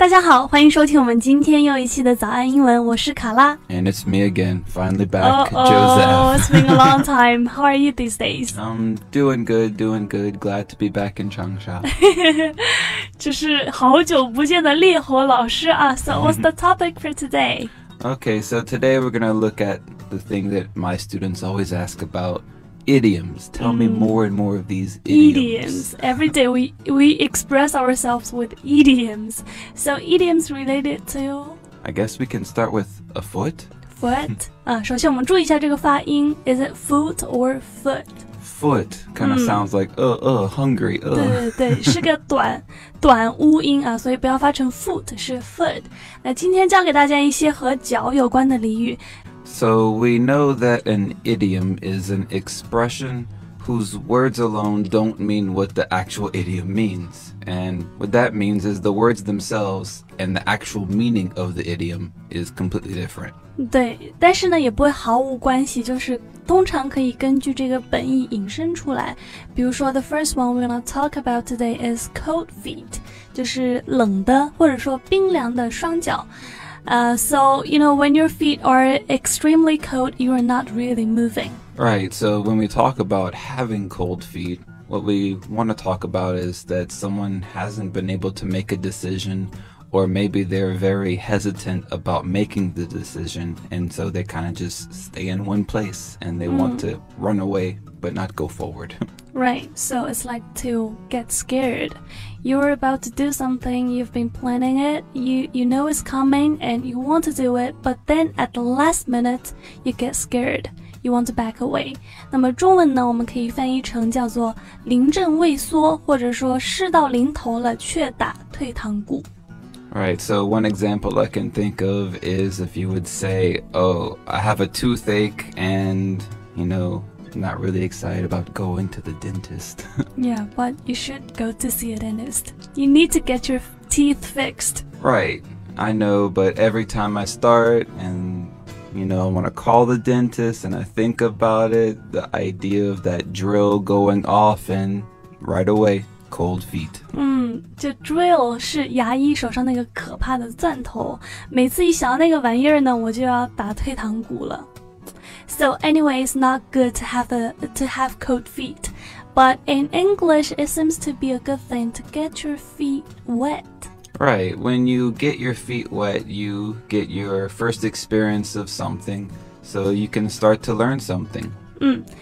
大家好，欢迎收听我们今天又一期的早安英文，我是卡拉。 And it's me again, finally back, Oh, Joseph. it's been a long time. How are you these days? I'm doing good. Glad to be back in Changsha. 就是好久不见的烈火老师啊。So what's the topic for today? Okay, so today we're going to look at the thing that my students always ask about, idioms. Tell me more and more of these idioms. Every day we express ourselves with idioms. So idioms related to? I guess we can start with a foot. Foot? 首先我们注意一下这个发音。Is it foot or foot? Foot kind of sounds like hungry. 对对对，是个短乌音啊，所以不要发成 foot， 是 foot。那今天教给大家一些和脚有关的俚语。So we know that an idiom is an expression whose words alone don't mean what the actual idiom means. And what that means is the words themselves and the actual meaning of the idiom is completely different. 对，但是呢也不会毫无关系，就是通常可以根据这个本意引申出来。比如说 the first one we're gonna talk about today is cold feet， 就是冷的或者说冰凉的双脚。So, when your feet are extremely cold, you are not really moving. Right, so when we talk about having cold feet, what we want to talk about is that someone hasn't been able to make a decision, or maybe they're very hesitant about making the decision, and so they kind of just stay in one place, and they want to run away, but not go forward. Right, so it's like to get scared. You're about to do something, you've been planning it, you know it's coming and you want to do it, but then at the last minute, you get scared. You want to back away. 那么中文呢，我们可以翻译成叫做临阵畏缩，或者说事到临头了却打退堂鼓。Right, so one example I can think of is if you would say, oh, I have a toothache and, not really excited about going to the dentist. Yeah, but you should go to see a dentist. You need to get your teeth fixed. Right, I know, but every time I start and, I want to call the dentist and I think about it, the idea of that drill going off and right away, cold feet. 就 drill 是牙医手上那个可怕的钻头，每次一想到那个玩意儿呢，我就要打退堂鼓了。So anyway, it's not good to have cold feet, but in English, it seems to be a good thing to get your feet wet. Right, when you get your feet wet, you get your first experience of something, so you can start to learn something.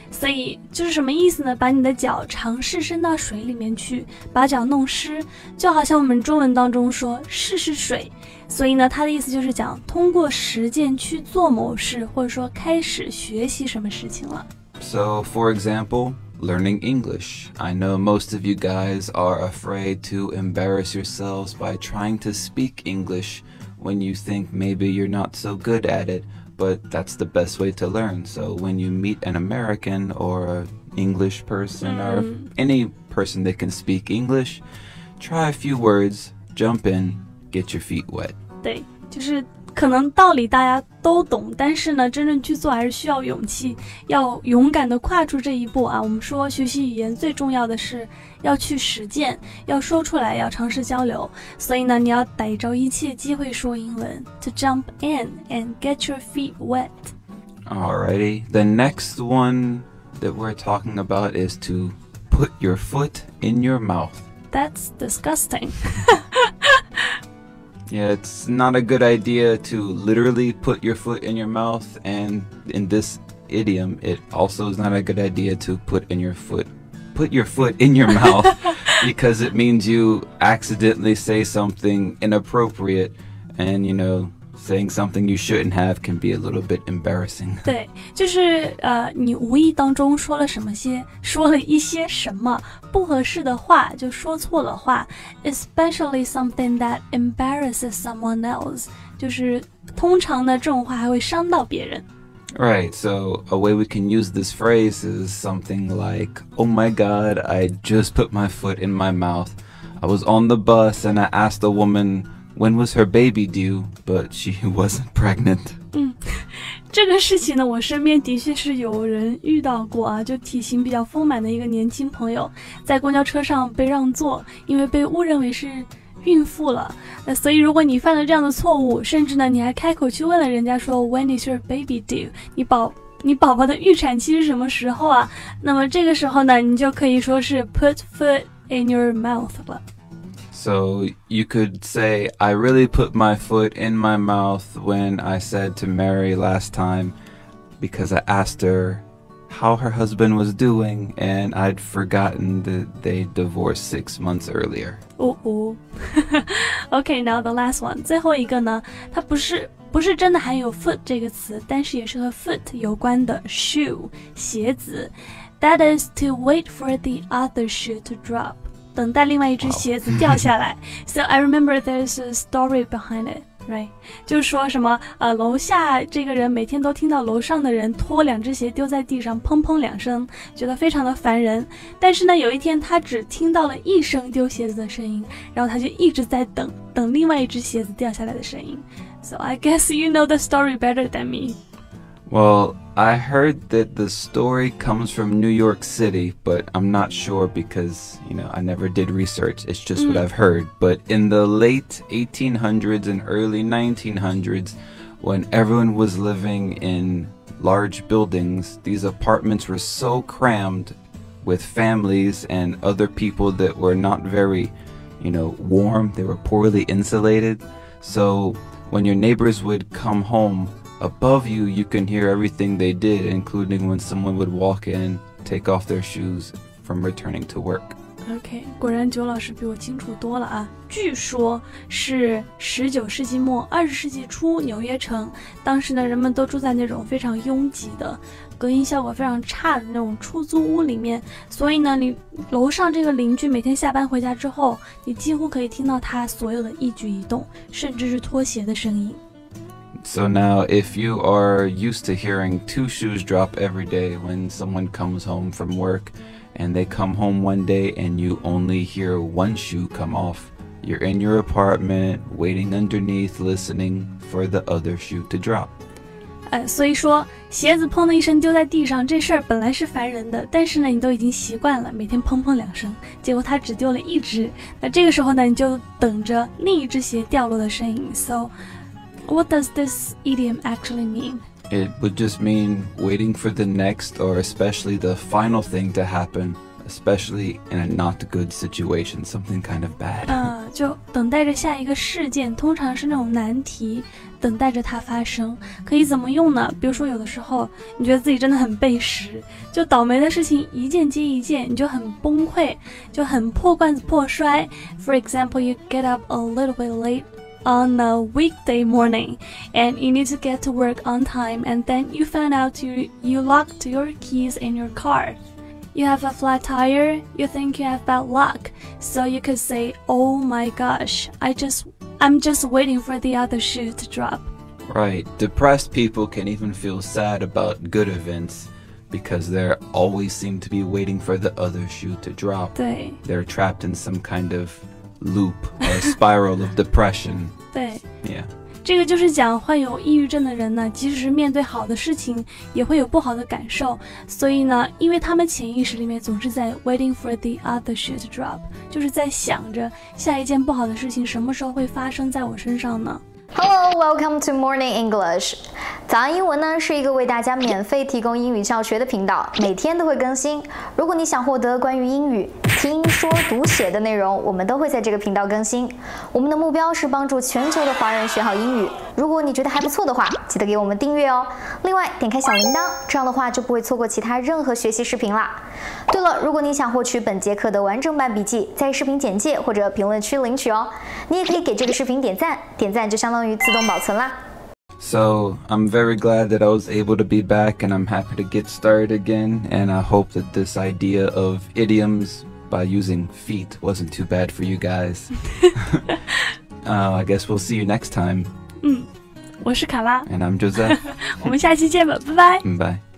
所以就是什么意思呢？把你的脚尝试伸到水里面去，把脚弄湿，就好像我们中文当中说试试水。所以呢，它的意思就是讲通过实践去做某事，或者说开始学习什么事情了。So, for example, learning English. I know most of you guys are afraid to embarrass yourselves by trying to speak English when you think maybe you're not so good at it, but that's the best way to learn. So when you meet an American or an English person or any person that can speak English, try a few words, jump in, get your feet wet. 对，就是可能道理大家都懂，但是呢，真正去做还是需要勇气，要勇敢地跨出这一步啊。我们说学习语言最重要的是要去实践，要说出来，要尝试交流。所以呢，你要逮着一切机会说英文 ，to jump in and get your feet wet. Alrighty, the next one that we're talking about is to put your foot in your mouth. That's disgusting. Yeah, it's not a good idea to literally put your foot in your mouth, and in this idiom, it also is not a good idea to put your foot in your mouth because it means you accidentally say something inappropriate, and saying something you shouldn't have can be a little bit embarrassing. 对，就是你无意当中说了一些什么不合适的话，就说错了话 ，especially something that embarrasses someone else， 就是通常呢这种话还会伤到别人。Right, so a way we can use this phrase is something like, oh my god, I just put my foot in my mouth. I was on the bus and I asked a woman when was her baby due, but she wasn't pregnant. 这个事情呢，我身边的确是有人遇到过啊，就体型比较丰满的一个年轻朋友，在公交车上被让座，因为被误认为是孕妇了。所以如果你犯了这样的错误，甚至呢你还开口去问了人家说 When is your baby due？ 你宝宝的预产期是什么时候啊？那么这个时候呢，你就可以说是 put foot in your mouth 了。So you could say, I really put my foot in my mouth when I said to Mary last time because I asked her how her husband was doing and I'd forgotten that they divorced 6 months earlier. Okay, now the last one. 最后一个呢，它不是真的含有 foot 这个词，但是也是和 foot 有关的 shoe 鞋子。That is to wait for the other shoe to drop. 等待另外一只鞋子掉下来。So I remember there's a story behind it, right? 就是说什么楼下这个人每天都听到楼上的人拖2只鞋丢在地上，砰砰2声，觉得非常的烦人。但是呢，有一天他只听到了1声丢鞋子的声音，然后他就一直在等另外一只鞋子掉下来的声音。So I guess you know the story better than me. Well, I heard that the story comes from New York City, but I'm not sure because, I never did research. It's just what I've heard. But in the late 1800s and early 1900s, when everyone was living in large buildings, these apartments were so crammed with families and other people that were not very, warm. They were poorly insulated. So when your neighbors would come home, above you, you can hear everything they did, including when someone would walk in, take off their shoes from returning to work. OK， 果然九老师比我清楚多了啊！据说是19世纪末20世纪初纽约城，当时呢人们都住在那种非常拥挤的、隔音效果非常差的那种出租屋里面，所以呢你楼上这个邻居每天下班回家之后，你几乎可以听到他所有的一举一动，甚至是拖鞋的声音。So now, if you are used to hearing 2 shoes drop every day when someone comes home from work, and they come home one day and you only hear 1 shoe come off, you're in your apartment, waiting underneath, listening for the other shoe to drop. 所以说鞋子砰的一声丢在地上，这事儿本来是烦人的，但是呢你都已经习惯了，每天砰砰2声，结果他只丢了1只，那这个时候呢你就等着另一只鞋掉落的声音。So what does this idiom actually mean? It would just mean waiting for the next or especially the final thing to happen, especially in a not good situation, something kind of bad. 就等待着下一个事件，通常是那种难题，等待着它发生。可以怎么用呢？比如说有的时候你觉得自己真的很背时，就倒霉的事情一件接一件，你就很崩溃，就很破罐子破摔。For example, you get up a little bit late on a weekday morning and you need to get to work on time, and then you find out you locked your keys in your car. You have a flat tire, you think you have bad luck, so you could say, oh my gosh, I'm just waiting for the other shoe to drop. Right. Depressed people can even feel sad about good events because they always seem to be waiting for the other shoe to drop. 对， They're trapped in some kind of loop or spiral of depression. 对， Yeah. 这个就是讲患有抑郁症的人呢，即使是面对好的事情，也会有不好的感受。所以呢，因为他们潜意识里面总是在 waiting for the other shoe to drop， 就是在想着下一件不好的事情什么时候会发生在我身上呢？ Hello, welcome to Morning English. 早安英文呢是一个为大家免费提供英语教学的频道，每天都会更新。如果你想获得关于英语听说读写的内容，我们都会在这个频道更新。我们的目标是帮助全球的华人学好英语。如果你觉得还不错的话，记得给我们订阅哦。另外，点开小铃铛，这样的话就不会错过其他任何学习视频啦。对了，如果你想获取本节课的完整版笔记，在视频简介或者评论区领取哦。你也可以给这个视频点赞，点赞就相当于自动保存啦。So I'm very glad that I was able to be back, and I'm happy to get started again, and I hope that this idea of idioms by using feet wasn't too bad for you guys. I guess we'll see you next time. 我是卡拉 And I'm Joseph. 我们下期见吧，拜拜。Bye.